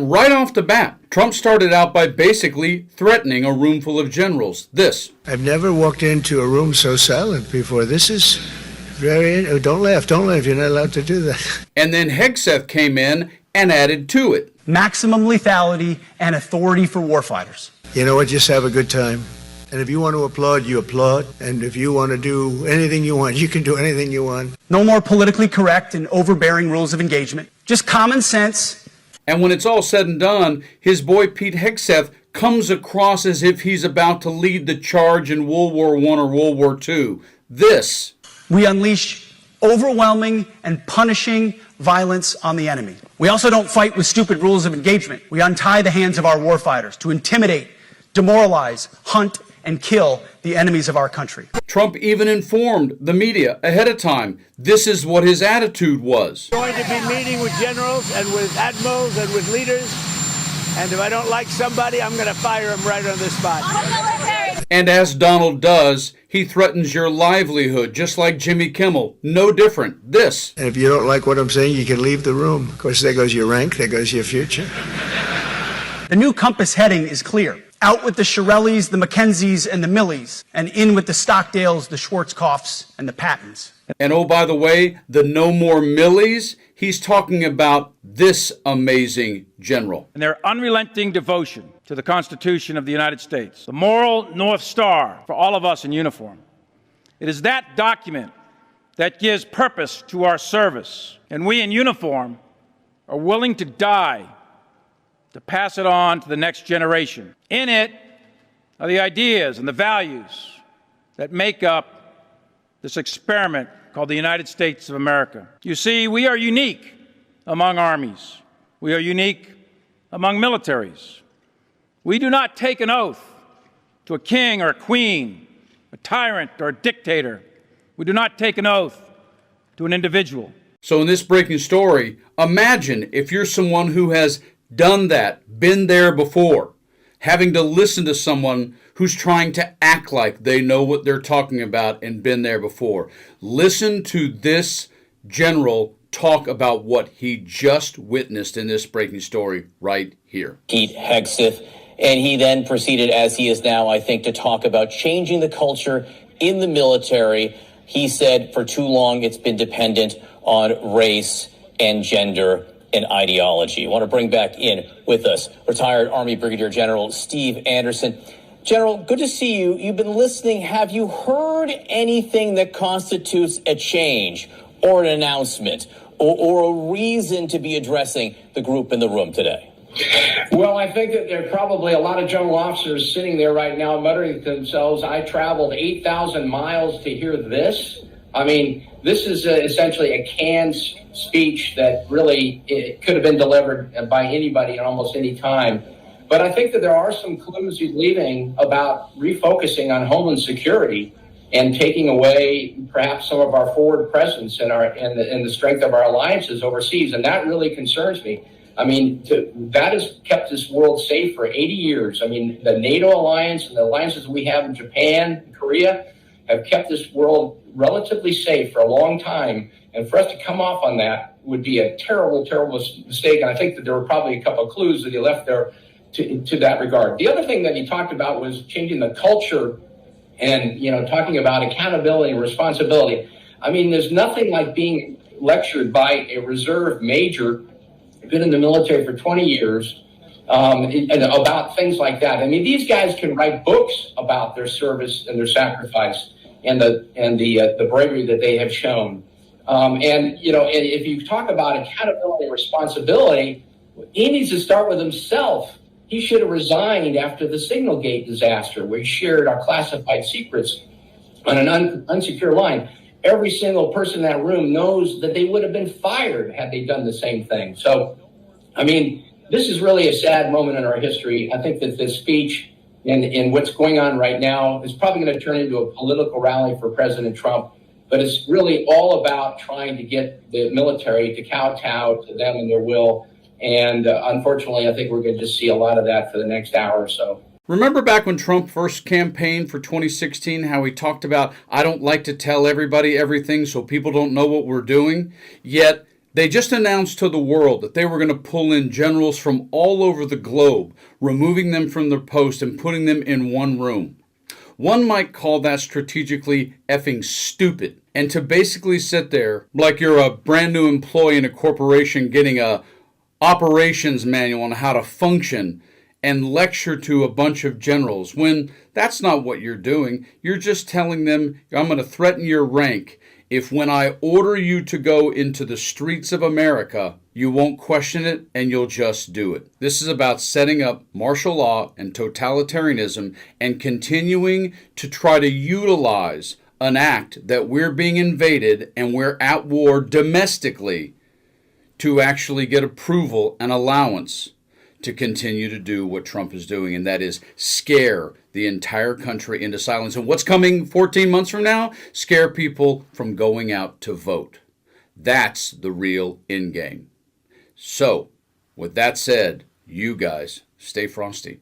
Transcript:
Right off the bat, Trump started out by basically threatening a room full of generals. This. I've never walked into a room so silent before. This is very... Don't laugh. You're not allowed to do that. And then Hegseth came in and added to it. Maximum lethality and authority for warfighters. You know what? Just have a good time. And if you want to applaud, you applaud. And if you want to do anything you want, you can do anything you want. No more politically correct and overbearing rules of engagement. Just common sense. And when it's all said and done, his boy Pete Hegseth comes across as if he's about to lead the charge in World War I or World War II. This. We unleash overwhelming and punishing violence on the enemy. We also don't fight with stupid rules of engagement. We untie the hands of our warfighters to intimidate, demoralize, hunt, and kill the enemies of our country. Trump even informed the media ahead of time. This is what his attitude was. I'm going to be meeting with generals and with admirals and with leaders, and if I don't like somebody, I'm going to fire him right on the spot. And as Donald does, he threatens your livelihood, just like Jimmy Kimmel. No different. This. And if you don't like what I'm saying, you can leave the room. Of course, there goes your rank, there goes your future. The new compass heading is clear. Out with the Shirellis, the Mackenzies, and the Millies, and in with the Stockdales, the Schwarzkopfs, and the Pattons. And oh, by the way, the no more Millies, he's talking about this amazing general. And their unrelenting devotion to the Constitution of the United States, the moral North Star for all of us in uniform. It is that document that gives purpose to our service, and we in uniform are willing to die to pass it on to the next generation. In it are the ideas and the values that make up this experiment called the United States of America. You see, we are unique among armies. We are unique among militaries. We do not take an oath to a king or a queen, a tyrant or a dictator. We do not take an oath to an individual. So in this breaking story, imagine if you're someone who has done that, been there before, having to listen to someone who's trying to act like they know what they're talking about and been there before. Listen to this general talk about what he just witnessed in this breaking story right here. Pete Hegseth, and he then proceeded, as he is now, I think, to talk about changing the culture in the military. He said for too long it's been dependent on race and gender and ideology. I want to bring back in with us retired Army Brigadier General Steve Anderson. General, good to see you. You've been listening. Have you heard anything that constitutes a change or an announcement or a reason to be addressing the group in the room today? Well, I think that there are probably a lot of general officers sitting there right now muttering to themselves, I traveled 8,000 miles to hear this. I mean, this is essentially a canned speech that really it could have been delivered by anybody at almost any time. But I think that there are some clues he's leaving about refocusing on homeland security and taking away perhaps some of our forward presence and the strength of our alliances overseas. And that really concerns me. I mean, that has kept this world safe for 80 years. I mean, the NATO alliance and the alliances we have in Japan and Korea have kept this world relatively safe for a long time. And for us to come off on that would be a terrible, terrible mistake. And I think that there were probably a couple of clues that he left there to that regard. The other thing that he talked about was changing the culture and, talking about accountability and responsibility. I mean, there's nothing like being lectured by a reserve major, been in the military for 20 years, and about things like that. I mean, these guys can write books about their service and their sacrifice and the bravery that they have shown. And if you talk about accountability and responsibility, he needs to start with himself. He should have resigned after the Signalgate disaster, where he shared our classified secrets on an unsecure line. Every single person in that room knows that they would have been fired had they done the same thing. So, I mean, this is really a sad moment in our history. I think that this speech and what's going on right now is probably going to turn into a political rally for President Trump. But it's really all about trying to get the military to kowtow to them and their will. And unfortunately, I think we're going to just see a lot of that for the next hour or so. Remember back when Trump first campaigned for 2016, how he talked about, I don't like to tell everybody everything so people don't know what we're doing? Yet They just announced to the world that they were going to pull in generals from all over the globe, removing them from their post and putting them in one room. One might call that strategically effing stupid. And to basically sit there like you're a brand new employee in a corporation getting a operations manual on how to function and lecture to a bunch of generals, when that's not what you're doing. You're just telling them, I'm going to threaten your rank if when I order you to go into the streets of America, you won't question it and you'll just do it. This is about setting up martial law and totalitarianism and continuing to try to utilize an act that we're being invaded and we're at war domestically to actually get approval and allowance to continue to do what Trump is doing, and that is scare the entire country into silence. And what's coming 14 months from now? Scare people from going out to vote. That's the real end game. So, with that said, you guys stay frosty.